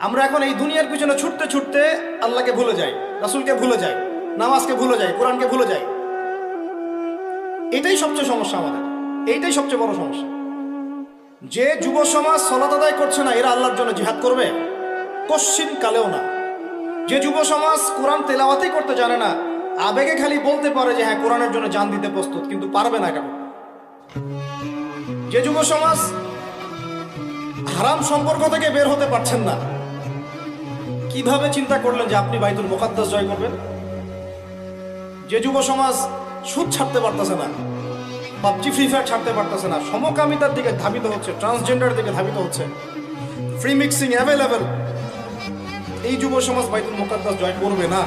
আমরা এখন এই দুনিয়ার পিছনে ছুটতে ছুটতে আল্লাহকে ভুলে যাই, রাসূলকে ভুলে যাই, নামাজকে ভুলে যাই, কোরআনকে ভুলে যাই। এটাই সবচেয়ে সমস্যা আমাদের, এইটাই সবচেয়ে বড় সমস্যা। যে যুব সমাজ সালাত আদায় করছে না, এরা আল্লাহর জন্য জিহাদ করবে? কশ্চিন কালেও না। যে যুব সমাজ কোরআন তেলাওয়াতই করতে জানে না, আবেগে খালি বলতে পারে যে হ্যাঁ কোরআনের জন্য জান দিতে প্রস্তুত, কিন্তু পারবে না এটা করতে। যে যুব সমাজ হারাম সম্পর্ক থেকে বের হতে পারছেন না, কিভাবে চিন্তা করলেন যে আপনি বাইতুল মুকাদ্দাস জয় করবেন? যে যুব সমাজ সুদ ছাড়তে পারতেছে না, পাবজি ফ্রি ফায়ার ছাড়তে পারতেছে না, সমকামিতার দিকে ধাবিত হচ্ছে, ট্রান্সজেন্ডার দিকে ধাবিত হচ্ছে, ফ্রি মিক্সিং অ্যাভেলেবেল, এই যুব সমাজ বাইতুল মুকাদ্দাস জয় করবে না।